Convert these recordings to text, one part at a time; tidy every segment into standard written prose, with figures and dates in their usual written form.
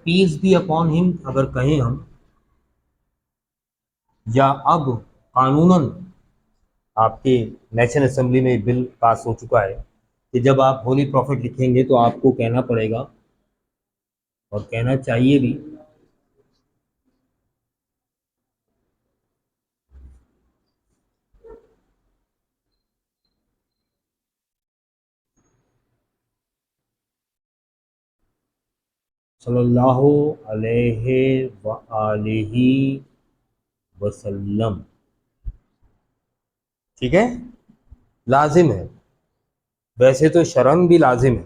Piece be upon him अगर कहें हम, या अब कानूनन आपके नेशनल असेंबली में बिल पास हो चुका है कि जब आप होली प्रॉफिट लिखेंगे तो आपको कहना पड़ेगा, और कहना चाहिए भी, सल्लल्लाहु अलैहि व आलिहि वसल्लम। ठीक है, लाजिम है। वैसे तो शरन भी लाजिम है,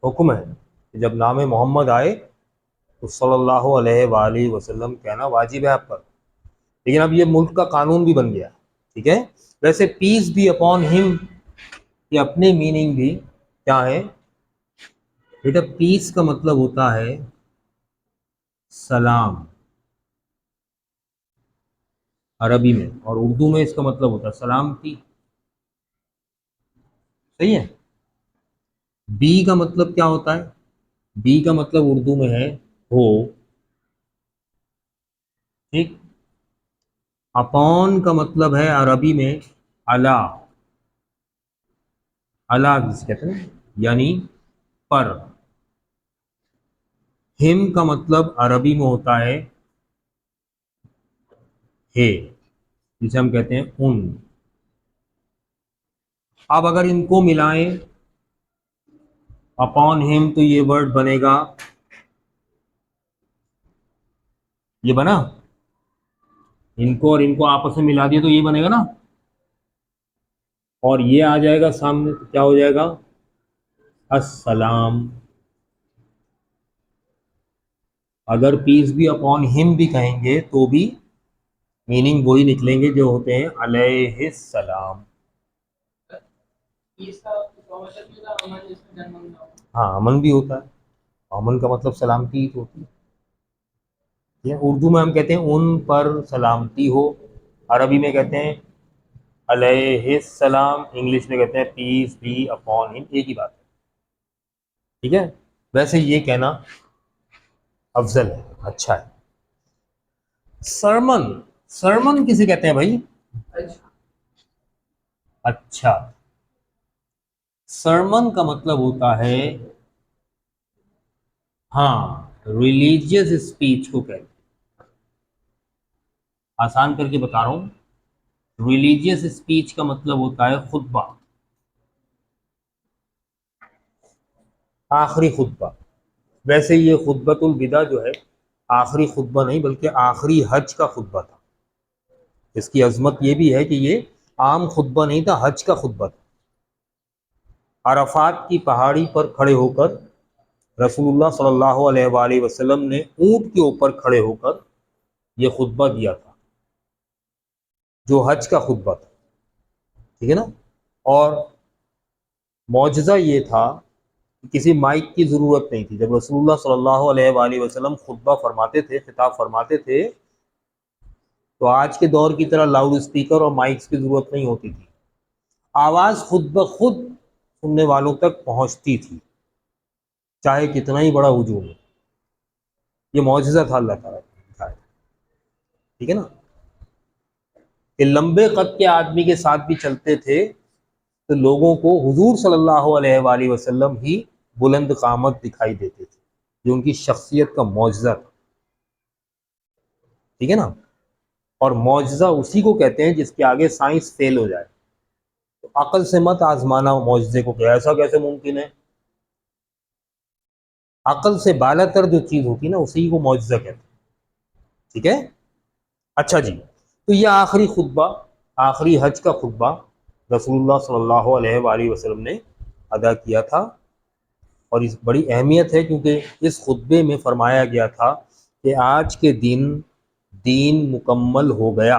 हुक्म है कि जब नाम मोहम्मद आए तो सल्लल्लाहु अलैहि वसल्लम कहना वाजिब है आप पर। लेकिन अब ये मुल्क का कानून भी बन गया। ठीक है, वैसे पीस बी अपॉन हिम ये अपने मीनिंग भी क्या है बेटा? पीस का मतलब होता है सलाम अरबी में, और उर्दू में इसका मतलब होता है सलामती। सही है। बी का मतलब क्या होता है? बी का मतलब उर्दू में है हो। ठीक। अपॉन का मतलब है अरबी में अला। अला किसे कहते हैं? यानी पर। हिम का मतलब अरबी में होता है हे, जिसे हम कहते हैं उन। अब अगर इनको मिलाएं अपॉन हिम तो ये वर्ड बनेगा, ये बना। इनको और इनको आपस में मिला दिए तो ये बनेगा ना, और ये आ जाएगा सामने तो क्या हो जाएगा? अस्सलाम। अगर पीस भी अपॉन हिम भी कहेंगे तो भी मीनिंग वही निकलेंगे जो होते हैं अलैहिस्सलाम। हाँ, अमन भी होता है। अमन का मतलब सलामती ही तो होती है। ये उर्दू में हम कहते हैं उन पर सलामती हो, अरबी में कहते हैं अलैहिस्सलाम, इंग्लिश में कहते हैं पीस बी अपॉन हिम, एक ही बात है। ठीक है, वैसे ये कहना अफजल है, अच्छा है। सरमन, सरमन किसे कहते हैं भाई? अच्छा, सरमन का मतलब होता है, हाँ, रिलीजियस स्पीच को कहते हैं। आसान करके बता रहा हूं, रिलीजियस स्पीच का मतलब होता है खुतबा, आखिरी खुतबा। वैसे ये खुतबतुल विदा जो है आखिरी खुतबा नहीं बल्कि आखिरी हज का खुतबा था। इसकी अजमत ये भी है कि ये आम खुतबा नहीं था, हज का खुतबा था। अरफात की पहाड़ी पर खड़े होकर रसूलुल्लाह सल्लल्लाहु अलैहि वसल्लम ने ऊंट के ऊपर खड़े होकर यह खुतबा दिया था, जो हज का खुतबा था। ठीक है ना। और मौजज़ा ये था कि किसी माइक की ज़रूरत नहीं थी। जब रसूलुल्लाह सल्लल्लाहु अलैहि वसल्लम खुतबा फरमाते थे, खिताब फरमाते थे, तो आज के दौर की तरह लाउड स्पीकर और माइक्स की ज़रूरत नहीं होती थी। आवाज़ खुद ब खुद सुनने वालों तक पहुंचती थी, चाहे कितना ही बड़ा हुजूम हो। ये मौजज़ा था अल्लाह ताला का। ठीक है ना। कि लंबे कद के आदमी के साथ भी चलते थे तो लोगों को हुजूर सल्लल्लाहु अलैहि वसल्लम ही बुलंद कामत दिखाई देते थे, जो उनकी शख्सियत का मौजज़ा था। ठीक है ना। और मौजज़ा उसी को कहते हैं जिसके आगे साइंस फेल हो जाए। तो अकल से मत आजमाना मौजज़े को, क्या ऐसा कैसे मुमकिन है? अकल से बालातर जो चीज़ होती है ना उसी को मौजज़ा कहते हैं। ठीक है। अच्छा जी, तो ये आखिरी खुतबा, आखिरी हज का खुतबा रसूलुल्लाह सल्लल्लाहु अलैहि वसल्लम ने अदा किया था। और इस बड़ी अहमियत है क्योंकि इस खुतबे में फरमाया गया था कि आज के दिन दीन मुकम्मल हो गया,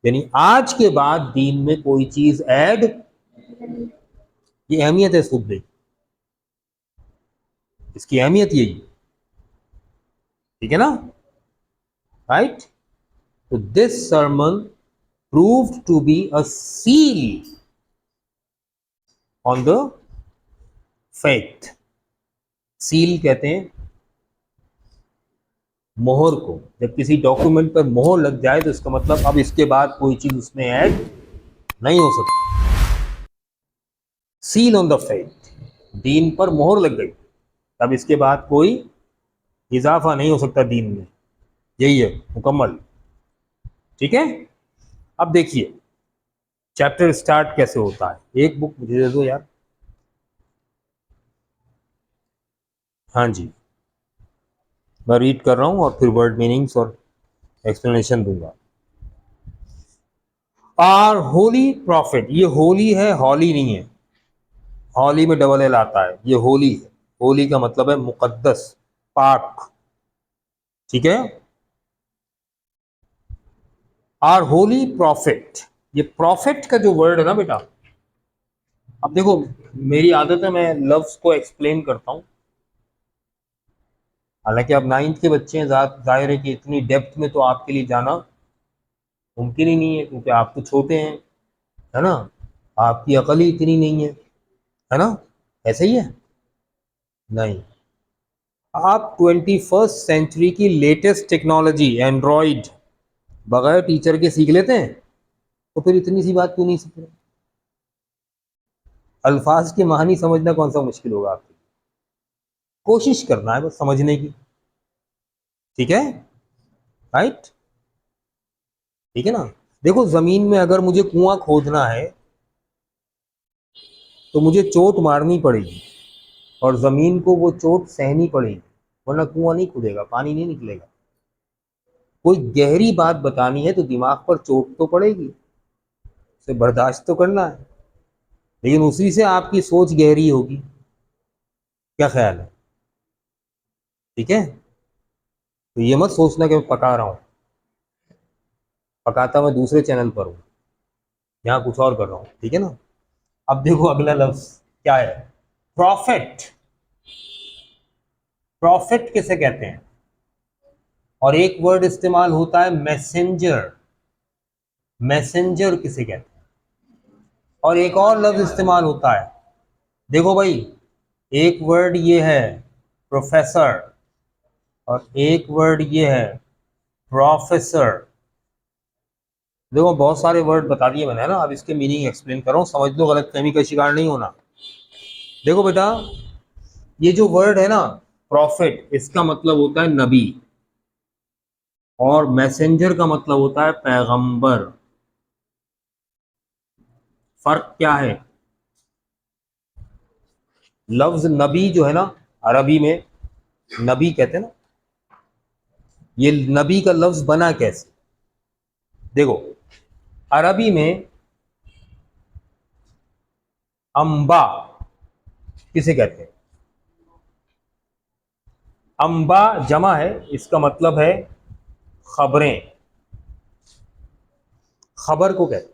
यानी आज के बाद दीन में कोई चीज़ ऐड। ये अहमियत है इस खुतबे की, इसकी अहमियत यही। ठीक है ना। राइट। तो this sermon proved to be a seal on the faith। Seal कहते हैं मोहर को, जब किसी डॉक्यूमेंट पर मोहर लग जाए तो इसका मतलब अब इसके बाद कोई चीज उसमें ऐड नहीं हो सकती। सील ऑन द फेथ, दीन पर मोहर लग गई, अब इसके बाद कोई इजाफा नहीं हो सकता दीन में। यही है मुकम्मल। ठीक है, अब देखिए चैप्टर स्टार्ट कैसे होता है। एक बुक मुझे दे दो यार। हाँ जी, मैं रीड कर रहा हूँ और फिर वर्ड मीनिंग्स और एक्सप्लेनेशन दूंगा। आर होली प्रॉफिट, ये होली है, हॉली नहीं है। हॉली में डबल एल आता है, ये होली है। होली का मतलब है मुकद्दस, पाक। ठीक है, आर होली प्रॉफिट, ये प्रॉफिट का जो वर्ड है ना बेटा, अब देखो मेरी आदत है मैं लफ्ज को एक्सप्लेन करता हूँ। हालांकि आप नाइन्थ के बच्चे हैं, जाहिर है कि इतनी डेप्थ में तो आपके लिए जाना मुमकिन ही नहीं है, क्योंकि आप तो छोटे हैं, है ना, आपकी अकल ही इतनी नहीं है ना, ऐसे ही है। नहीं, आप 21st सेंचुरी की लेटेस्ट टेक्नोलॉजी एंड्रॉइड बगैर टीचर के सीख लेते हैं, तो फिर इतनी सी बात क्यों नहीं सीख रहे? अल्फाज के मानी समझना कौन सा मुश्किल होगा आपकी, कोशिश करना है बस समझने की। ठीक है, राइट, ठीक है ना। देखो जमीन में अगर मुझे कुआं खोदना है तो मुझे चोट मारनी पड़ेगी और जमीन को वो चोट सहनी पड़ेगी, वरना कुआं नहीं खुदेगा, पानी नहीं निकलेगा। कोई गहरी बात बतानी है तो दिमाग पर चोट तो पड़ेगी, उसे बर्दाश्त तो करना है, लेकिन उसी से आपकी सोच गहरी होगी। क्या ख्याल है? ठीक है, तो ये मत सोचना कि मैं पका रहा हूँ, पकाता मैं दूसरे चैनल पर हूँ, यहाँ कुछ और कर रहा हूँ। ठीक है ना। अब देखो अगला लफ्ज क्या है, प्रॉफिट। प्रॉफिट किसे कहते हैं? और एक वर्ड इस्तेमाल होता है मैसेंजर। मैसेंजर किसे कहते हैं? और एक और लफ्ज इस्तेमाल होता है, देखो भाई, एक वर्ड ये है प्रोफेसर और एक वर्ड ये है प्रोफेसर। देखो बहुत सारे वर्ड बता दिए मैंने, है ना, अब इसके मीनिंग एक्सप्लेन कर रहा हूँ, समझ लो, गलत फहमी का शिकार नहीं होना। देखो बेटा, ये जो वर्ड है ना प्रॉफिट, इसका मतलब होता है नबी, और मैसेंजर का मतलब होता है पैगंबर। फर्क क्या है? लफ्ज नबी जो है ना, अरबी में नबी कहते हैं ना, ये नबी का लफ्ज बना कैसे? देखो अरबी में अंबा किसे कहते हैं? अंबा जमा है, इसका मतलब है खबरें, खबर को कहते हैं।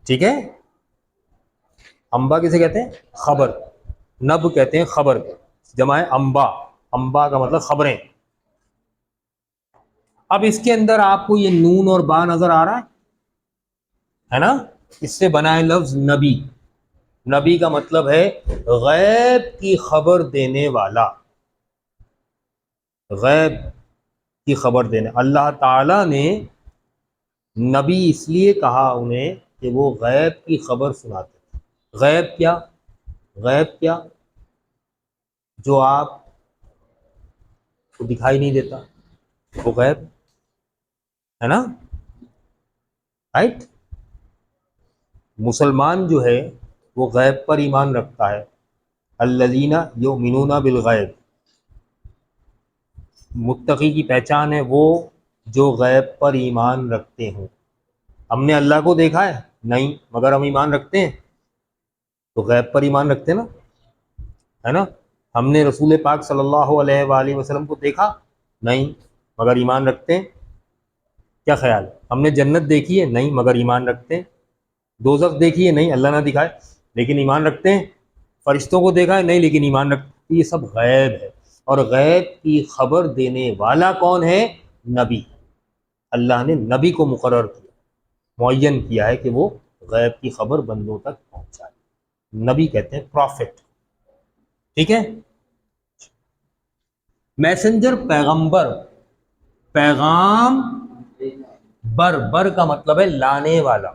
ठीक है, अंबा किसे कहते हैं? खबर। नब कहते हैं खबर को, जमा है अंबा। अंबा का मतलब खबरें। अब इसके अंदर आपको ये नून और बा नजर आ रहा है ना, इससे बना है लफ्ज नबी। नबी का मतलब है गैब की खबर देने वाला, गैब की खबर देने। अल्लाह ताला ने नबी इसलिए कहा उन्हें कि वो गैब की खबर सुनाते। गैब क्या? गैब क्या? जो आपको दिखाई नहीं देता, वो गैब है ना, राइट। मुसलमान जो है वो गैब पर ईमान रखता है, अल्लज़ीना युमिनूना बिल गैब। मुत्तकी की पहचान है वो जो गैब पर ईमान रखते हों। हमने अल्लाह को देखा है नहीं, मगर हम ईमान रखते हैं, तो गैब पर ईमान रखते हैं ना, है ना। हमने रसूल पाक सल्लल्लाहु अलैहि वसल्लम को देखा नहीं, मगर ईमान रखते हैं। क्या ख्याल है? हमने जन्नत देखी है नहीं, मगर ईमान रखते हैं। दोज़ख देखी है नहीं, अल्लाह ना दिखाए, लेकिन ईमान रखते हैं। फरिश्तों को देखा है नहीं, लेकिन ईमान रखते हैं। ये सब गैब है, और गैब की खबर देने वाला कौन है? नबी। अल्लाह ने नबी को मुकर्रर किया, मुअय्यन किया है कि वो गैब की खबर बंदों तक पहुंचाए। नबी कहते हैं प्रॉफिट। ठीक है, मैसेंजर पैगंबर, पैगाम बर का मतलब है लाने वाला,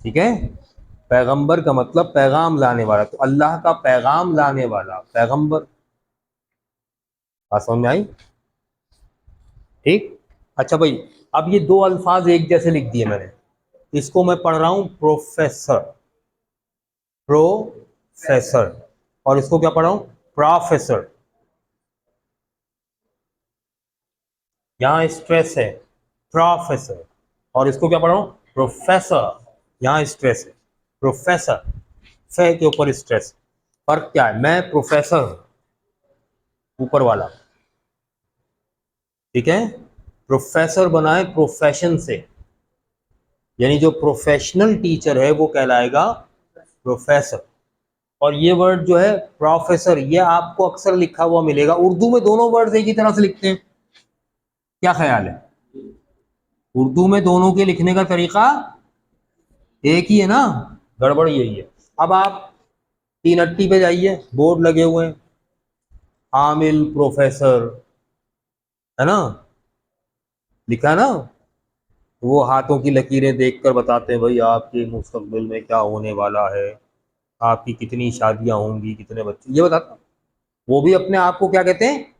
ठीक है। पैगंबर का मतलब पैगाम लाने वाला, तो अल्लाह का पैगाम लाने वाला पैगंबर। बात समझ में आई? ठीक। अच्छा भाई, अब ये दो अल्फाज एक जैसे लिख दिए मैंने, इसको मैं पढ़ रहा हूं प्रोफेसर, प्रोफेसर, और इसको क्या पढ़ रहा हूं, प्रोफेसर। यहां स्ट्रेस है, प्रोफेसर, और इसको क्या पढ़ रहा हूं, प्रोफेसर। यहां स्ट्रेस है, प्रोफेसर, फे के ऊपर स्ट्रेस। फर्क क्या है, मैं प्रोफेसर हूं, ऊपर वाला, ठीक है। प्रोफेसर बना है प्रोफेशन से, यानी जो प्रोफेशनल टीचर है वो कहलाएगा प्रोफेसर। और ये वर्ड जो है प्रोफेसर, ये आपको अक्सर लिखा हुआ मिलेगा, उर्दू में दोनों वर्ड एक ही तरह से लिखते हैं, क्या ख्याल है? उर्दू में दोनों के लिखने का तरीका एक ही है ना, गड़बड़ यही है। अब आप 380 पे जाइए, बोर्ड लगे हुए हैं, आमिल प्रोफेसर, है ना, लिखा है ना। वो हाथों की लकीरें देखकर बताते हैं भाई आपके मुस्तकबिल में क्या होने वाला है, आपकी कितनी शादियां होंगी, कितने बच्चे, ये बताता। वो भी अपने आप को क्या कहते हैं,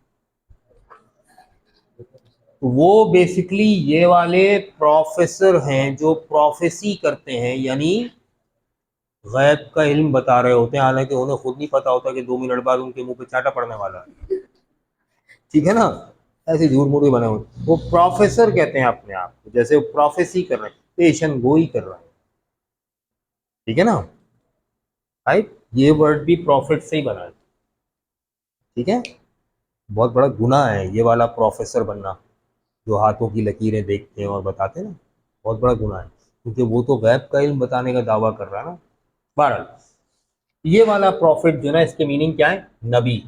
वो बेसिकली ये वाले प्रोफेसर हैं जो प्रोफेसी करते हैं, यानी गैब का इल्म बता रहे होते हैं, हालांकि उन्हें खुद नहीं पता होता कि 2 मिनट बाद उनके मुंह पे चाटा पड़ने वाला है, ठीक है ना। ऐसे झूठ मूठ भी बने हुए, वो प्रोफेसर कहते हैं अपने आप को, जैसे वो प्रोफेसी कर रहे हैं, पेशन गोई कर रहे हैं, ठीक है ना भाई। ये वर्ड भी प्रॉफिट से ही बना है, ठीक है। बहुत बड़ा गुनाह है ये वाला प्रोफेसर बनना, जो हाथों की लकीरें देखते हैं और बताते हैं ना, बहुत बड़ा गुनाह है, क्योंकि वो तो गैब का इल्म बताने का दावा कर रहा है ना। बहरहाल, ये वाला प्रॉफिट जो है ना, इसके मीनिंग क्या है, नबी।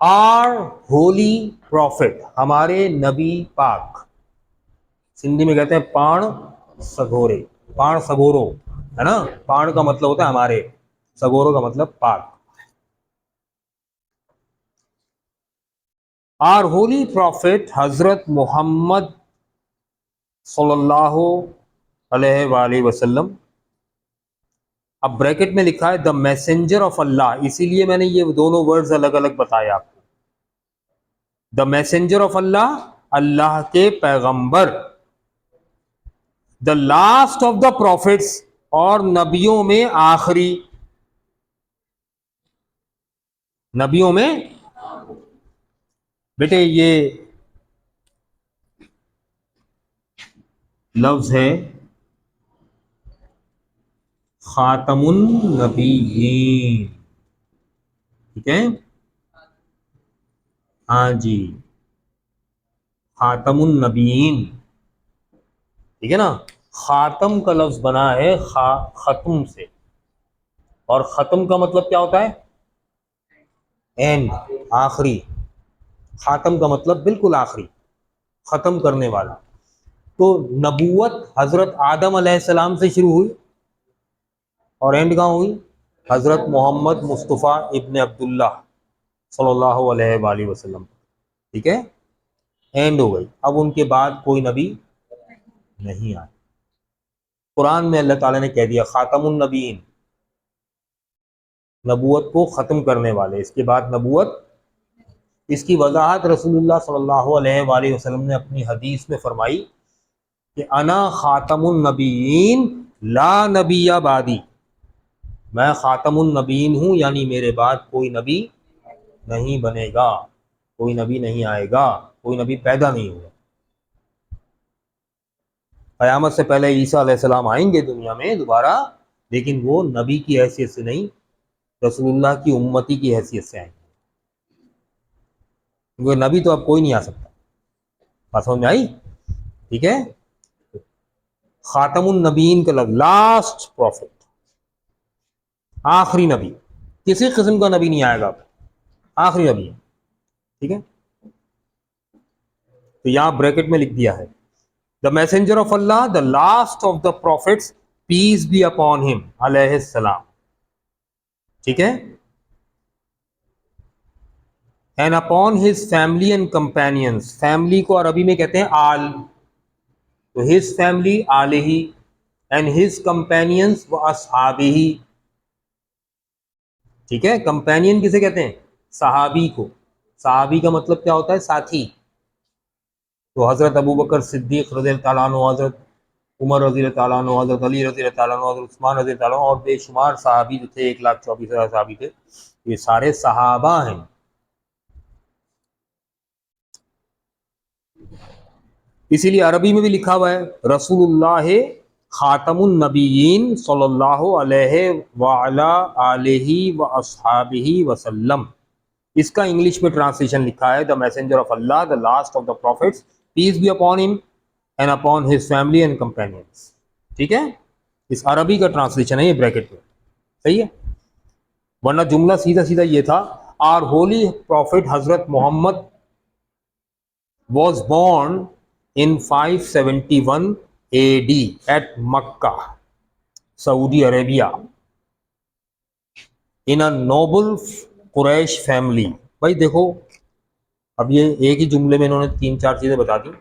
आर होली प्रॉफिट, हमारे नबी पाक, सिंधी में कहते हैं पाण सगोरे, पाण सगोरो, है ना। पाण का मतलब होता है हमारे, सगोरो का मतलब पाक। आर होली प्रॉफिट हजरत मोहम्मद सल्लल्लाहु अलैहि वसल्लम। अब ब्रैकेट में लिखा है द मैसेंजर ऑफ अल्लाह, इसीलिए मैंने ये दोनों वर्ड्स अलग अलग बताए आपको। द मैसेंजर ऑफ अल्लाह, अल्लाह के पैगंबर, the last of the profits, और नबियों में आखिरी, नबियों में। बेटे ये लफ्ज है खातमुन नबीयीन, ठीक है। हाँ जी, खातमुन नबीयीन, ठीक है ना। खातम का लफ्ज बना है खत्म से, और खत्म का मतलब क्या होता है, एंड, आखिरी। खातम का मतलब बिल्कुल आखिरी, खत्म करने वाला। तो नबूवत हजरत आदम अलैहिस्सलाम से शुरू हुई, और एंड कहाँ हुई, हजरत मोहम्मद मुस्तफ़ा इब्न अब्दुल्ला सल्लल्लाहु अलैहि वसल्लम, ठीक है। एंड हो गई, अब उनके बाद कोई नबी नहीं आया। कुरान में अल्लाह ताला ने कह दिया खातमुन नबीन, नबूवत को ख़त्म करने वाले, इसके बाद नबूवत। इसकी वजाहत रसूलुल्लाह सल्लल्लाहु अलैहि वसल्लम ने अपनी हदीस में फरमाई कि अना खातमुन नबीन ला नबिया बादी, मैं खातमुन नबीन हूँ, यानी मेरे बाद कोई नबी नहीं बनेगा, कोई नबी नहीं आएगा, कोई नबी पैदा नहीं होगा। क़यामत से पहले ईसा अलैहिस्सलाम आएंगे दुनिया में दोबारा, लेकिन वो नबी की हैसियत से नहीं, रसूलुल्लाह की उम्मती की हैसियत से आएंगे, क्योंकि नबी तो अब कोई नहीं आ सकता। बात समझ में आई? ठीक है। खातमुन नबीन का लफ्ज़, लास्ट प्रॉफिट, आखिरी नबी, किसी किस्म का नबी नहीं आएगा, आखिरी नबी है, ठीक है। तो यहां ब्रैकेट में लिख दिया है the messenger of Allah, the last of the prophets, peace be upon him अलैहिस्सलाम, ठीक है। And upon his family and companions, family को अरबी में कहते हैं आल, तो हिज फैमिली आलिही एंड हिज कंपेनियंस व असहाबिही। ठीक है, कंपेनियन किसे कहते हैं? सहाबी को। सहाबी का मतलब क्या होता है? साथी। तो हजरत अबू बकर सिद्दीक रज़ी अल्लाह तआला अन्हु, हजरत उमर रज़ी अल्लाह तआला अन्हु, हजरत अली रज़ी अल्लाह तआला अन्हु, हजरत उस्मान रज़ी अल्लाह तआला अन्हु और बेशुमार सहाबी जो थे, 1,24,000 सहाबी थे, ये सारे सहाबा हैं। इसीलिए अरबी में भी लिखा हुआ है रसूलुल्लाह खातमुन नबिय्यीन सल्लल्लाहु अलैहि व अला आलिहि व अस्हाबिहि वसल्लम। इसका इंग्लिश में ट्रांसलेशन लिखा है the messenger of Allah, the last of the prophets, peace be upon him and upon his family and companions. ठीक है, इस अरबी का ट्रांसलेशन है ये ब्रैकेट में, सही है, वरना जुमला सीधा सीधा ये था, are holy prophet Hazrat Mohammad was born in 571 AD at Makkah, Saudi Arabia, in a noble Quraish family. भाई देखो, अब ये एक ही जुमले में इन्होंने 3-4 चीजें बता दी।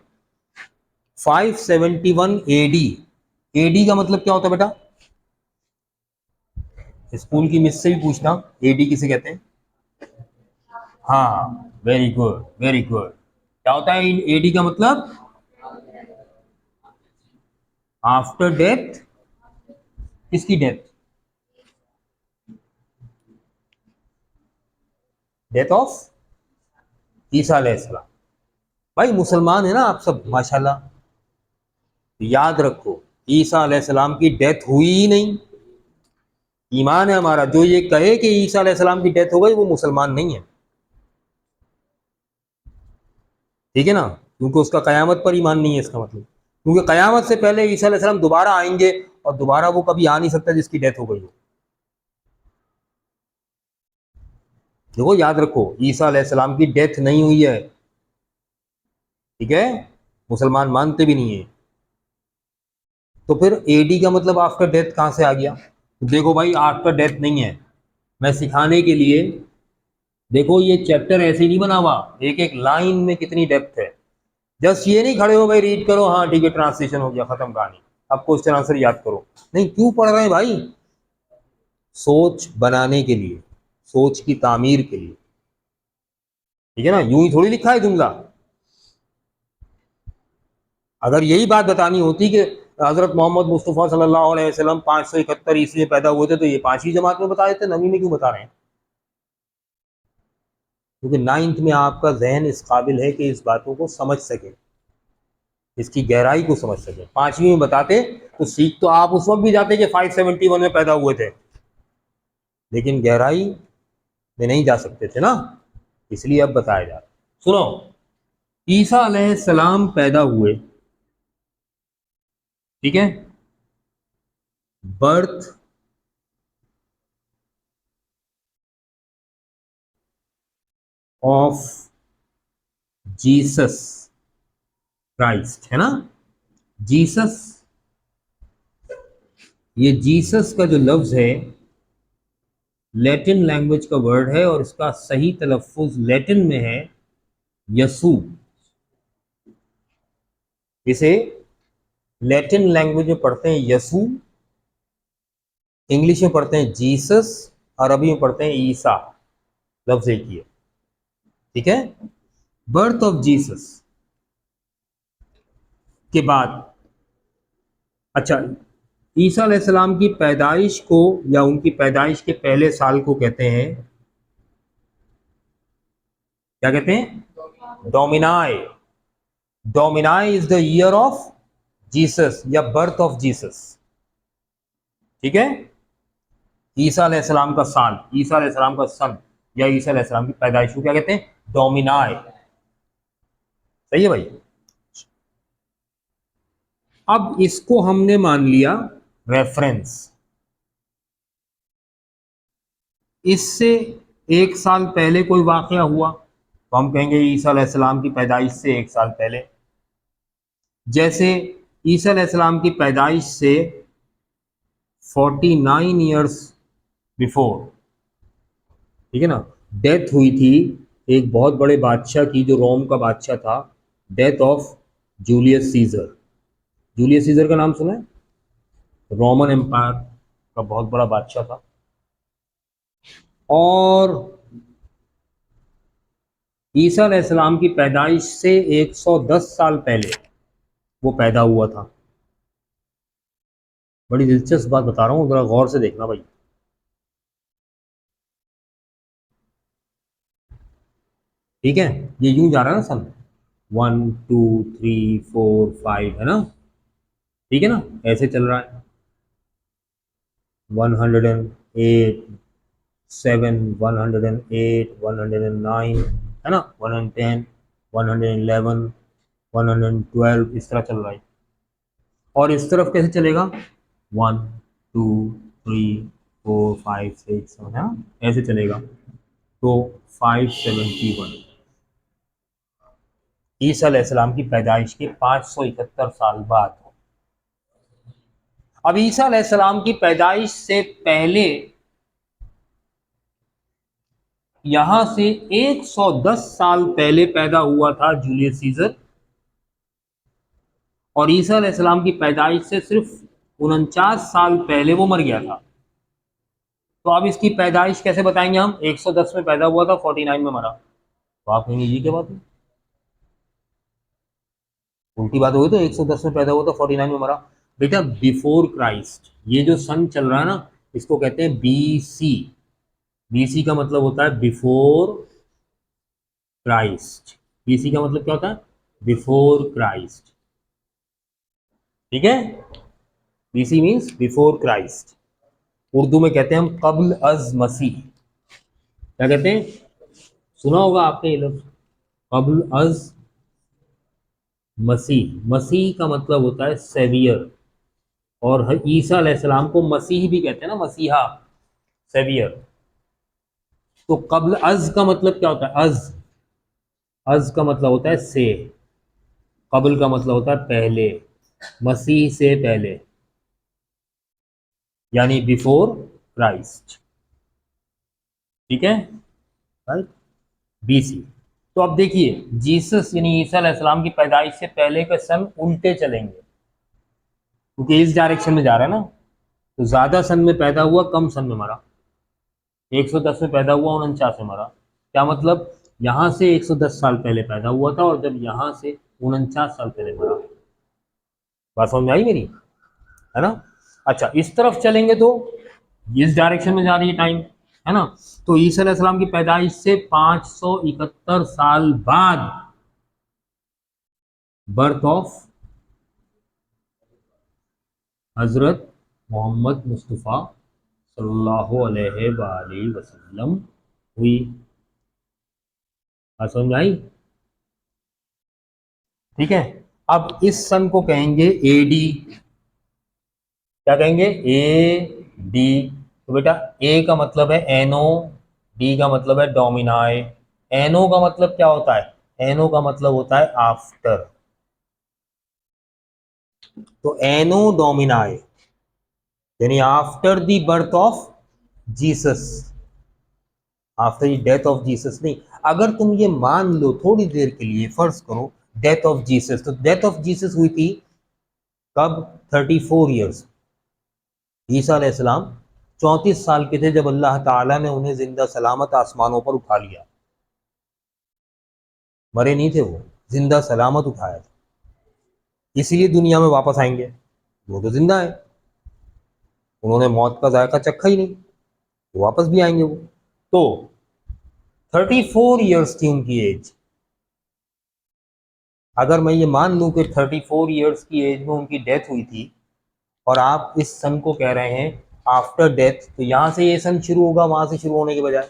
571 AD, AD का मतलब क्या होता है बेटा? स्कूल की मिस से भी पूछना, AD किसे कहते हैं? हाँ, वेरी गुड वेरी गुड। क्या होता है AD का मतलब? After death. किसकी डेथ? डेथ ऑफ ईसा अलैहिस्सलाम। भाई मुसलमान है ना आप सब माशाल्लाह, याद रखो ईसा अलैहिस्सलाम की डेथ हुई ही नहीं। ईमान है हमारा, जो ये कहे कि ईसा अलैहिस्सलाम की डेथ हो गई वो मुसलमान नहीं है, ठीक है ना, क्योंकि उसका कयामत पर ईमान नहीं है इसका मतलब, क्योंकि कयामत से पहले ईसा अलैहिस्सलाम दोबारा आएंगे और दोबारा वो कभी आ नहीं सकता जिसकी डेथ हो गई हो। देखो याद रखो, ईसा अलैहिस्सलाम की डेथ नहीं हुई है, ठीक है, मुसलमान मानते भी नहीं है। तो फिर एडी का मतलब आफ्टर डेथ कहां से आ गया? देखो भाई, आफ्टर डेथ नहीं है, मैं सिखाने के लिए, देखो ये चैप्टर ऐसे नहीं बना हुआ, एक एक लाइन में कितनी डेप्थ है। जस्ट ये नहीं खड़े हो भाई रीड करो, हाँ ठीक है ट्रांसलेशन हो गया खत्म कहानी, अब क्वेश्चन आंसर याद करो। नहीं, क्यों पढ़ रहे हैं भाई? सोच बनाने के लिए, सोच की तामीर के लिए, ठीक है ना, यूं ही थोड़ी लिखा है जुमला। अगर यही बात बतानी होती कि हजरत मोहम्मद मुस्तफ़ा सल्लल्लाहु अलैहि वसल्लम 571 ईस्वी में पैदा हुए थे, तो ये 5वीं जमात में बता देते, 9वीं में क्यों बता रहे हैं? क्योंकि 9th में आपका जहन इस काबिल है कि इस बातों को समझ सके, इसकी गहराई को समझ सके। 5वीं में बताते तो सीख तो आप उस वक्त भी जाते कि 571 में पैदा हुए थे, लेकिन गहराई में नहीं जा सकते थे ना, इसलिए अब बताया जा रहा है। सुनो, ईसा अलैहिस्सलाम पैदा हुए, ठीक है, बर्थ ऑफ जीसस क्राइस्ट, है ना, जीसस, ये जीसस का जो लफ्ज है लैटिन लैंग्वेज का वर्ड है और इसका सही तलफ्फुज लैटिन में है यसू। इसे लैटिन लैंग्वेज में पढ़ते हैं यसू, इंग्लिश में पढ़ते हैं जीसस, अरबी में पढ़ते हैं ईसा, लफ्ज एक ही है, ठीक है। बर्थ ऑफ जीसस के बाद, अच्छा, ईसा अलैहिस्सलाम की पैदाइश को या उनकी पैदाइश के पहले साल को कहते हैं, क्या कहते हैं? Domini. Domini is the year of Jesus या बर्थ ऑफ जीसस, ठीक है। ईसा अलैहिस्सलाम का साल, ईसा अलैहिस्सलाम का सन या ईसा अलैहिस्सलाम की पैदाइश को क्या कहते हैं? डोमिनाई, सही है भाई। अब इसको हमने मान लिया रेफरेंस, इससे 1 साल पहले कोई वाकया हुआ तो हम कहेंगे ईसा अलैहिस्सलाम की पैदाइश से 1 साल पहले। जैसे ईसा अलैहिस्सलाम की पैदाइश से 49 ईयर्स बिफोर, ठीक है ना, डेथ हुई थी एक बहुत बड़े बादशाह की, जो रोम का बादशाह था, death of Julius Caesar. Julius Caesar का नाम सुना है? रोमन एम्पायर का बहुत बड़ा बादशाह था। और ईसा अलैहिस्सलाम की पैदाइश से 110 साल पहले वो पैदा हुआ था। बड़ी दिलचस्प बात बता रहा हूँ, जरा गौर से देखना भाई। ठीक है, ये यूं जा रहा है ना सन, 1 2 3 4 5, है ना? ठीक है ना, ऐसे चल रहा है। 108, 7, 108, 109, है ना, 110, 111, 112, इस तरह चल रहा है। और इस तरफ कैसे चलेगा? 1 2 3 4 5 6 7, है ना, ऐसे चलेगा। तो 571 ईसा अलैहिस्सलाम की पैदाइश के 571 साल बाद। अब ईसा अलैहिस्सलाम की पैदाइश से पहले यहां से 110 साल पहले पैदा हुआ था जूलियस सीजर, और ईसा अलैहिस्सलाम की पैदाइश से सिर्फ 49 साल पहले वो मर गया था। तो अब इसकी पैदाइश कैसे बताएंगे हम? 110 में पैदा हुआ था, 49 में मरा, तो आप कहेंगे ये क्या बात है, उल्टी बात हुई। तो 110 में पैदा हुआ था, 49 में मरा। बेटा बिफोर क्राइस्ट, ये जो सन चल रहा है ना, इसको कहते हैं बीसी। बीसी का मतलब होता है बिफोर क्राइस्ट। बीसी का मतलब क्या होता है? Before Christ. ठीक है, BC means before Christ. Urdu में कहते हैं हम कब्ल अज मसीह। क्या कहते हैं? सुना होगा आपने ये लफ्ज, कब्ल अज मसीह। मसीह का मतलब होता है सेवियर, और ईसा अलैहिस्सलाम को मसीह भी कहते हैं ना, मसीहा, सेवियर। तो कब्ल अज का मतलब क्या होता है? अज, अज का मतलब होता है से, कब्ल का मतलब होता है पहले, मसीह से पहले, यानी बिफोर क्राइस्ट। ठीक है, राइट, बीसी। तो अब देखिए, जीसस यानी ईसा अलैहिस्सलाम की पैदाइश से पहले के सन उल्टे चलेंगे, क्योंकि इस डायरेक्शन में जा रहा है ना। तो ज्यादा सन में पैदा हुआ, कम सन में मरा। 110 में पैदा हुआ, 49 में मरा। क्या मतलब? यहां से 110 साल पहले पैदा हुआ था, और जब यहां से 49 साल पहले मरा। बात समझ में आई मेरी, है ना? अच्छा, इस तरफ चलेंगे तो इस डायरेक्शन में जा रही है टाइम, है ना? तो ईसा अलैहिस्सलाम की पैदाइश से 571 साल बाद बर्थ ऑफ हजरत मोहम्मद मुस्तफ़ा सल्लल्लाहु अलैहि वसल्लम हुई। बात समझ में आई? ठीक है, अब इस सन को कहेंगे एडी। क्या कहेंगे? A D. तो बेटा ए का मतलब है एनो, डी का मतलब है डोमिनाई। एनो का मतलब क्या होता है? एनो का मतलब होता है आफ्टर। तो एनो डोमिनाई यानी after the birth of Jesus, after the death of Jesus नहीं। अगर तुम ये मान लो थोड़ी देर के लिए, फर्ज करो डेथ ऑफ जीसस, तो डेथ ऑफ जीसस हुई थी कब? 34 ईयर्स। ईसा अलैहिस्सलाम 34 साल के थे जब अल्लाह ताला ने उन्हें जिंदा सलामत आसमानों पर उठा लिया। मरे नहीं थे वो, जिंदा सलामत उठाया था। इसीलिए दुनिया में वापस आएंगे। वो तो जिंदा है, उन्होंने मौत का जायका चखा ही नहीं, तो वापस भी आएंगे वो। तो 34 ईयर्स थी उनकी एज। अगर मैं ये मान लूं कि 34 ईयर्स की एज में उनकी डेथ हुई थी, और आप इस सन को कह रहे हैं आफ्टर डेथ, तो यहां से ये सन शुरू होगा, वहां से शुरू होने के बजाय।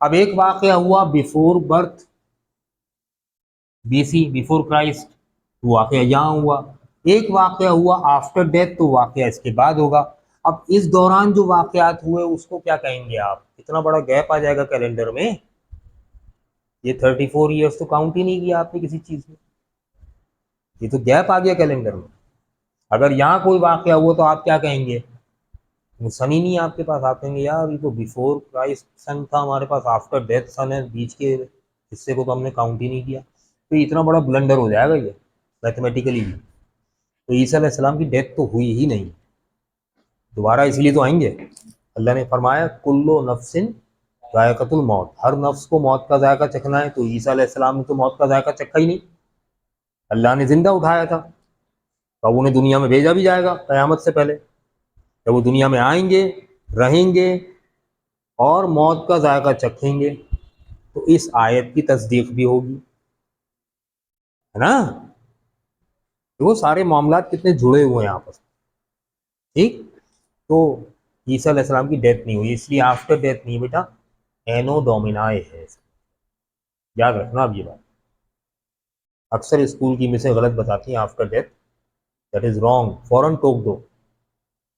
अब एक वाकया हुआ before birth, BC, before Christ, तो वाकया यहाँ हुआ। एक वाकया हुआ आफ्टर डेथ, तो वाकया इसके बाद होगा। अब इस दौरान जो वाकयात हुए उसको क्या कहेंगे आप? इतना बड़ा गैप आ जाएगा कैलेंडर में। ये 34 ईयर्स तो काउंट ही नहीं किया आपने किसी चीज में, ये तो गैप आ गया कैलेंडर में। अगर यहाँ कोई वाकया हुआ तो आप क्या कहेंगे? वो सन ही नहीं है आपके पास। आप कहेंगे यार ये तो बिफोर क्राइस्ट सन था हमारे पास, आफ्टर डेथ सन है, बीच के हिस्से को तो हमने काउंट ही नहीं किया। तो इतना बड़ा ब्लंडर हो जाएगा ये मैथमेटिकली भी। तो ईसा अलैहिस्सलाम की डेथ तो हुई ही नहीं, दोबारा इसलिए तो आएंगे। अल्लाह ने फरमाया कुल्लो नफ्सिन जायकातुल मौत, हर नफ्स को मौत का जायका चखना है। तो ईसा अलैहिस्सलाम ने तो मौत का जायका चखा ही नहीं, अल्लाह ने जिंदा उठाया था, तो अब उन्हें दुनिया में भेजा भी जाएगा कयामत से पहले। जब वो दुनिया में आएंगे, रहेंगे और मौत का जायका चखेंगे, तो इस आयत की तस्दीक भी होगी, है ना। तो वो सारे मामला कितने जुड़े हुए हैं आपस में, ठीक। तो ईसा अलैहिस्सलाम की डेथ नहीं हुई, इसलिए आफ्टर डेथ नहीं बेटा, एनो डोमिनाए है, याद रखना अब ये बात। अक्सर स्कूल की मिसें गलत बताती हैं after death, that is wrong, फौरन टोक दो,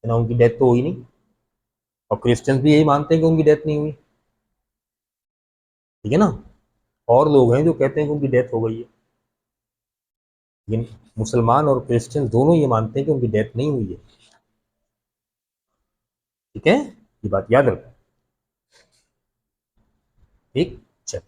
है ना, उनकी डेथ तो हुई नहीं। और क्रिश्चियंस भी यही मानते हैं कि उनकी डेथ नहीं हुई, ठीक है ना। और लोग हैं जो कहते हैं कि उनकी डेथ हो गई है, लेकिन मुसलमान और क्रिश्चियन दोनों ये मानते हैं कि उनकी डेथ नहीं हुई है, ठीक है, ये बात याद रखो, ठीक। चल,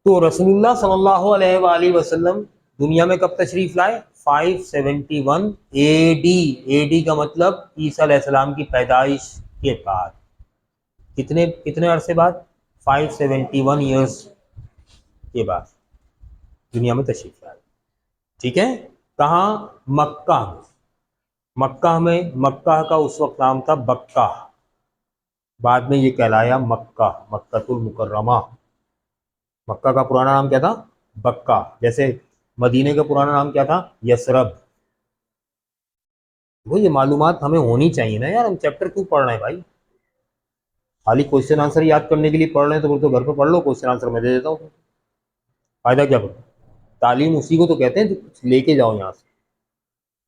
तो रसूलुल्लाह सल्लल्लाहु अलैहि वसल्लम दुनिया में कब तशरीफ लाए? 571 एडी। एडी का मतलब ईसा अलैहिस्सलाम की पैदाइश के बाद, कितने कितने अरसे बाद? 571 ईयर्स के बाद दुनिया में तशरीफ लाए, ठीक है। कहाँ? मक्का। मक्का में, मक्का का उस वक्त नाम था बक्का, बाद में ये कहलाया मक्का, मक्कातुल मुकर्रमा। मक्का का पुराना नाम क्या था? बक्का। जैसे मदीने का पुराना नाम क्या था? यसरब। वो ये मालूमात हमें होनी चाहिए ना यार, हम चैप्टर क्यों पढ़ रहे हैं भाई? खाली क्वेश्चन आंसर याद करने के लिए पढ़ रहे हैं, तो फिर तो घर पे पढ़ लो, क्वेश्चन आंसर मैं दे देता हूँ, फायदा क्या पड़ा? तालीम उसी को तो कहते हैं जो कुछ लेके जाओ यहाँ से।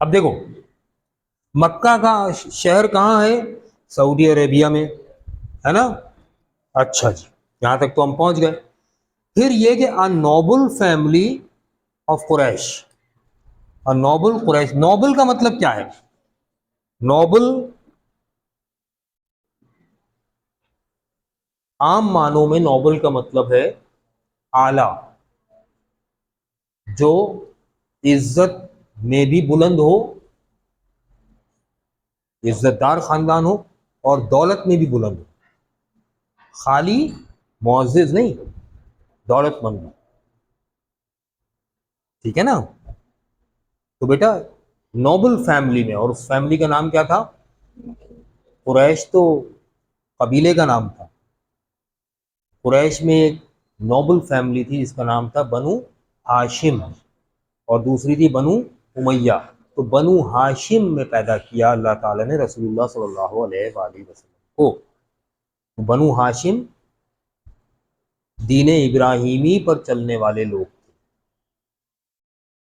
अब देखो, मक्का का शहर कहाँ है? सऊदी अरेबिया में, है ना। अच्छा जी, यहाँ तक तो हम पहुंच गए। फिर ये कि a noble family of Quraish, a noble Quraish, noble का मतलब क्या है? नोबल आम मानों में नोबल का मतलब है आला, जो इज्जत में भी बुलंद हो, इज्जतदार खानदान हो, और दौलत में भी बुलंद हो, खाली मुअज्जिज नहीं, दौलतमंद हो, ठीक है ना। तो बेटा नोबल फैमिली में, और उस फैमिली का नाम क्या था? कुरैश तो कबीले का नाम था, कुरैश में एक नोबल फैमिली थी जिसका नाम था बनु हाशिम, और दूसरी थी बनु उमैया। तो बनु हाशिम में पैदा किया अल्लाह ताला ने रसूलुल्लाह सल्लल्लाहु अलैहि वसल्लम को। तो बनु हाशिम दीन इब्राहिमी पर चलने वाले लोग,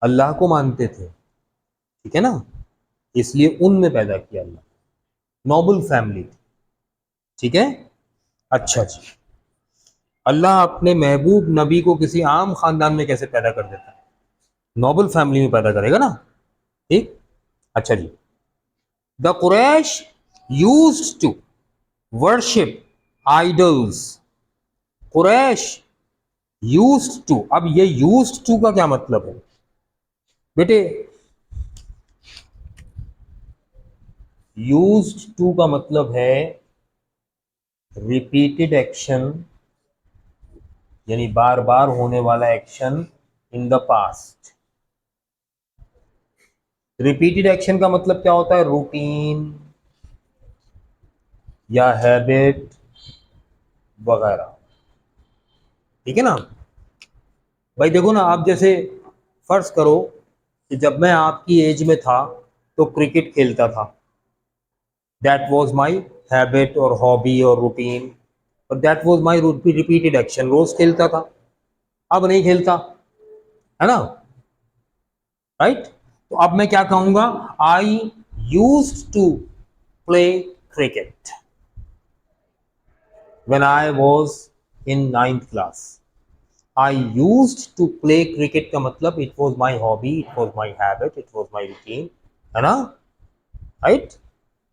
अल्लाह को मानते थे, ठीक है ना, इसलिए उनमें पैदा किया अल्लाह, नोबल फैमिली थी, ठीक है। अच्छा जी, अल्लाह अपने महबूब नबी को किसी आम खानदान में कैसे पैदा कर देता है? नोबल फैमिली में पैदा करेगा ना, ठीक। अच्छा जी, the Quraysh used to worship idols, Quraysh used to, अब ये यूज्ड टू का क्या मतलब है बेटे? यूज्ड टू का मतलब है रिपीटेड एक्शन, यानी बार बार होने वाला action in the past. Repeated action का मतलब क्या होता है? रूटीन या हैबिट वगैरह, ठीक है ना। भाई देखो ना, आप जैसे फर्ज करो कि जब मैं आपकी एज में था तो क्रिकेट खेलता था, दैट वाज माय हैबिट और हॉबी और रूटीन, और that was my repeated action, रोज खेलता था। अब नहीं खेलता, है ना, राइट। तो अब मैं क्या कहूंगा? I used to play cricket when I was in 9th class. I used to play cricket का मतलब it was my hobby, it was my habit, it was my routine, है ना, राइट।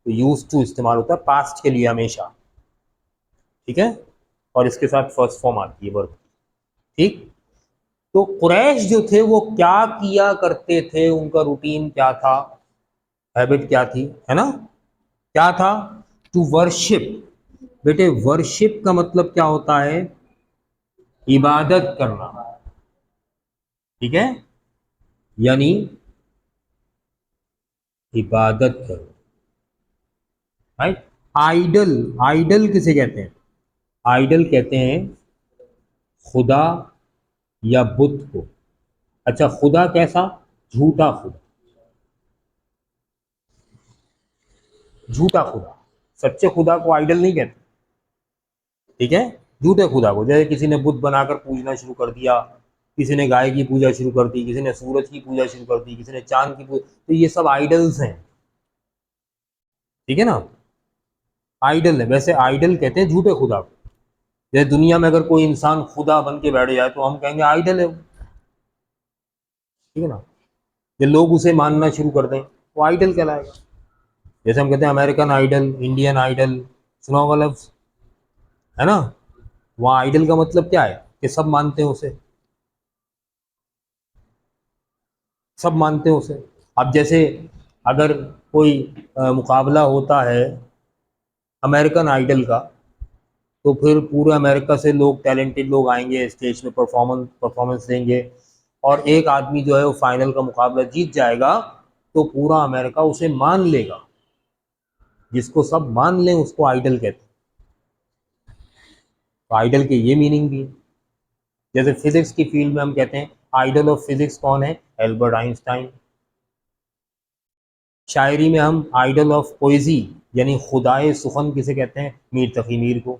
तो यूज टू इस्तेमाल होता है past के लिए हमेशा, ठीक है, और इसके साथ फर्स्ट फॉर्म आती है वर्ब, ठीक। तो कुरैश जो थे वो क्या किया करते थे, उनका रूटीन क्या था, हैबिट क्या थी, है ना, क्या था, टू वर्शिप। बेटे वर्शिप का मतलब क्या होता है, इबादत करना, ठीक है, यानी इबादत करो, राइट। आइडल, आइडल किसे कहते हैं, आइडल कहते हैं खुदा या बुत को। अच्छा खुदा कैसा, झूठा खुदा, झूठा खुदा, सच्चे खुदा को आइडल नहीं कहते, ठीक है, झूठे खुदा को। जैसे किसी ने बुत बनाकर पूजना शुरू कर दिया, किसी ने गाय की पूजा शुरू कर दी, किसी ने सूरज की पूजा शुरू कर दी, किसी ने चांद की पूजा, तो ये सब आइडल्स हैं, ठीक है ना, आइडल है। वैसे आइडल कहते हैं झूठे खुदा को। जैसे दुनिया में अगर कोई इंसान खुदा बन के बैठ जाए तो हम कहेंगे आइडल है वो, ठीक है ना, जो लोग उसे मानना शुरू कर दें वो आइडल कहलाएगा। जैसे हम कहते हैं अमेरिकन आइडल, इंडियन आइडल, सुना होगा लफ्ज, है ना, वहाँ आइडल का मतलब क्या है कि सब मानते हैं उसे, सब मानते हैं उसे। अब जैसे अगर कोई मुकाबला होता है अमेरिकन आइडल का, तो फिर पूरे अमेरिका से लोग, टैलेंटेड लोग आएंगे, स्टेज पे परफॉर्मेंस देंगे, और एक आदमी जो है वो फाइनल का मुकाबला जीत जाएगा, तो पूरा अमेरिका उसे मान लेगा। जिसको सब मान लें उसको आइडल कहते हैं। तो आइडल के ये मीनिंग भी है। जैसे फिजिक्स की फील्ड में हम कहते हैं आइडल ऑफ फिजिक्स कौन है, एल्बर्ट आइंस्टाइन। शायरी में हम आइडल ऑफ पोइजी यानी खुदाए सुखन किसे कहते हैं, मीर तकी मीर को,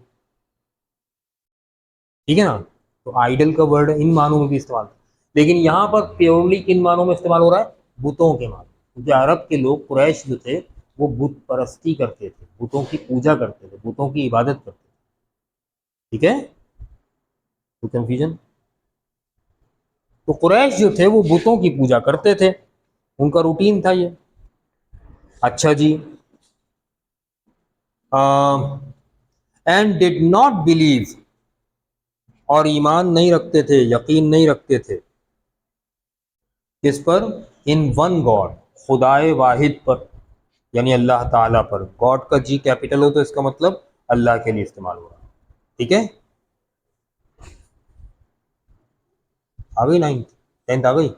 ठीक है ना। तो आइडल का वर्ड इन मानों में भी इस्तेमाल, लेकिन यहाँ पर प्योरली किन मानों में इस्तेमाल हो रहा है, बुतों के मानों, क्योंकि अरब के लोग कुरैश जो थे वो बुत परस्ती करते थे, बुतों की पूजा करते थे, बुतों की इबादत करते थे, ठीक है, तो कंफ्यूजन। तो कुरैश जो थे वो बुतों की पूजा करते थे, उनका रूटीन था ये। अच्छा जी, एंड डिड नॉट बिलीव, और ईमान नहीं रखते थे, यकीन नहीं रखते थे, किस पर, इन वन गॉड, खुदाए वाहिद पर, यानी अल्लाह ताला पर। गॉड का जी कैपिटल हो तो इसका मतलब अल्लाह के लिए इस्तेमाल हो रहा है, ठीक है। आ गई नाइन्थ, टेंथ आ गई,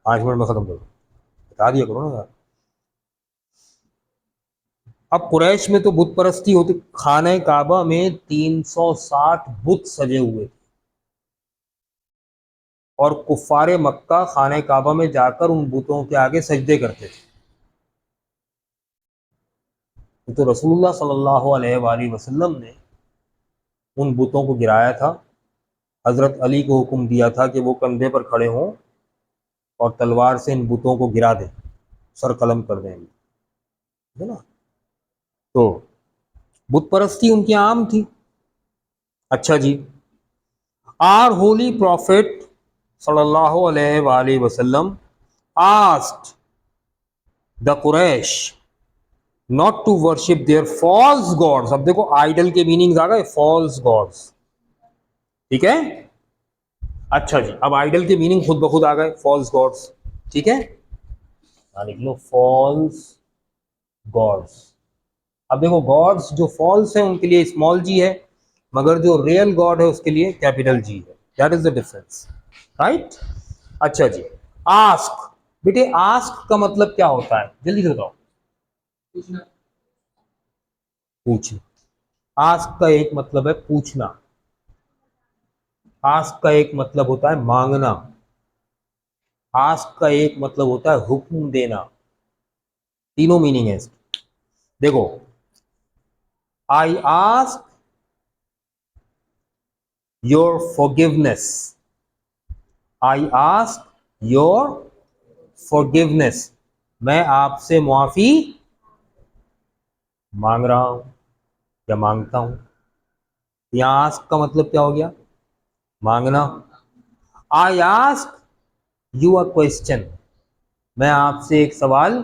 5 मिनट में खत्म करो, बता दिया करो ना यार। अब कुरैश में तो बुत परस्ती होती, खाने काबा में 360 बुत सजे हुए थे, और कुफारे मक्का खाने काबा में जाकर उन बुतों के आगे सजदे करते थे। तो रसूलुल्लाह सल्लल्लाहु अलैहि वसल्लम ने उन बुतों को गिराया था, हजरत अली को हुक्म दिया था कि वो कंधे पर खड़े हों और तलवार से इन बुतों को गिरा दें, सर कलम कर दें, है ना। तो बुत परस्ती उनकी आम थी। अच्छा जी, आर होली प्रॉफिट सल्लल्लाहु अलैहि वसल्लम asked the Quraish not to worship their false gods. अब देखो आइडल के मीनिंग आ गए, फॉल्स गॉड्स, ठीक है। अच्छा जी, अब आइडल के मीनिंग खुद ब खुद आ गए, फॉल्स गॉड्स, ठीक है, लिख लो फॉल्स गॉड्स। अब देखो गॉड्स जो फॉल्स है उनके लिए स्मॉल जी है, मगर जो रियल गॉड है उसके लिए कैपिटल जी है, that is the difference, right. अच्छा जी, आस्क, बेटे आस्क का मतलब क्या होता है, जल्दी से बताओ, पूछना। आस्क का एक मतलब है पूछना, आस्क का एक मतलब होता है मांगना, आस्क का एक मतलब होता है हुक्म देना, तीनों मीनिंग है इसके। देखो, I ask your forgiveness, I ask your forgiveness, मैं आपसे मुआफी मांग रहा हूं या मांगता हूं। यहां आस्क का मतलब क्या हो गया, मांगना। I ask you a question, मैं आपसे एक सवाल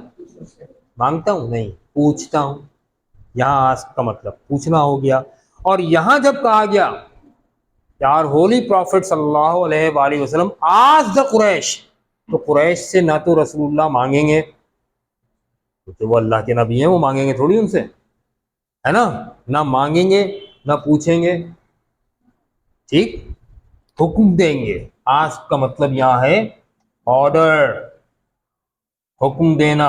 मांगता हूँ नहीं, पूछता हूँ। यहाँ आस्क का मतलब पूछना हो गया। और यहाँ जब कहा गया यार होली प्रॉफिट सल्लल्लाहु अलैहि वसल्लम आज द कुरैश, तो कुरैश से ना तो रसूलुल्लाह मांगेंगे, क्योंकि वो अल्लाह के नबी हैं, वो मांगेंगे थोड़ी उनसे, है ना, ना मांगेंगे ना पूछेंगे, ठीक, हुक्म देंगे। आस्क का मतलब यहाँ है ऑर्डर, हुक्म देना।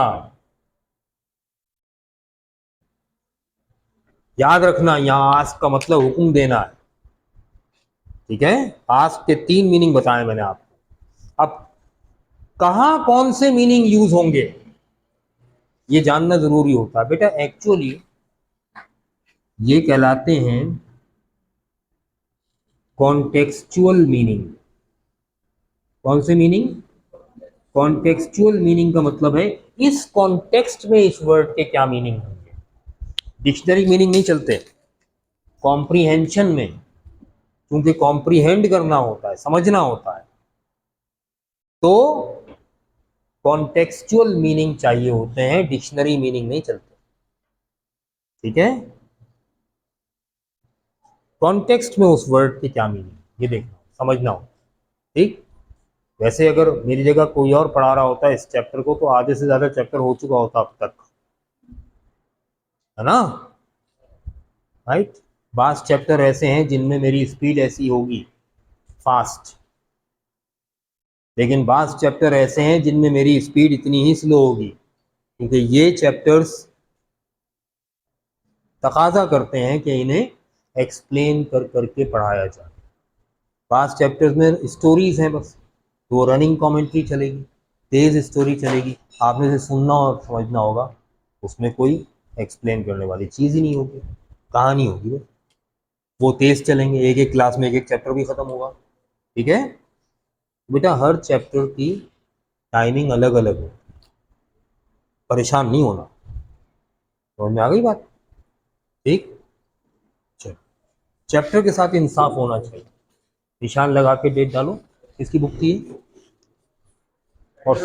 याद रखना, यहाँ आस्क का मतलब हुक्म देना है, ठीक है। आस्क के 3 मीनिंग बताए मैंने आपको। अब कहाँ कौन से मीनिंग यूज होंगे ये जानना जरूरी होता है बेटा। एक्चुअली ये कहलाते हैं कॉन्टेक्सचुअल मीनिंग। कौन से मीनिंग? कॉन्टेक्सचुअल मीनिंग का मतलब है इस कॉन्टेक्स्ट में इस वर्ड के क्या मीनिंग होंगे। डिक्शनरी मीनिंग नहीं चलते, कॉम्प्रीहेंशन में, क्योंकि कॉम्प्रीहेंड करना होता है, समझना होता है, तो कॉन्टेक्सचुअल मीनिंग चाहिए होते हैं, डिक्शनरी मीनिंग नहीं चलते, ठीक है। कॉन्टेक्स्ट में उस वर्ड की क्या मीनिंग ये देखना, समझना हो, ठीक। वैसे अगर मेरी जगह कोई और पढ़ा रहा होता है इस चैप्टर को तो आधे से ज्यादा चैप्टर हो चुका होता अब तक, है ना, राइट। बास चैप्टर ऐसे हैं जिनमें मेरी स्पीड ऐसी होगी, फास्ट, लेकिन बास चैप्टर ऐसे हैं जिनमें मेरी स्पीड इतनी ही स्लो होगी, क्योंकि ये चैप्टर्स तकाजा करते हैं कि इन्हें एक्सप्लेन कर करके पढ़ाया जाए। पास्ट चैप्टर्स में स्टोरीज हैं बस, तो वो रनिंग कमेंट्री चलेगी, तेज स्टोरी चलेगी, आपने से सुनना और समझना होगा, उसमें कोई एक्सप्लेन करने वाली चीज़ ही नहीं होगी, कहानी होगी बस। वो तेज चलेंगे, एक एक क्लास में एक एक चैप्टर भी खत्म होगा, ठीक है। बेटा हर चैप्टर की टाइमिंग अलग अलग है, परेशान नहीं होना, समझ में आ गई बात, ठीक। चलो, चैप्टर के साथ इंसाफ होना चाहिए। निशान लगा के डेट डालो, किसकी बुक थी ये? और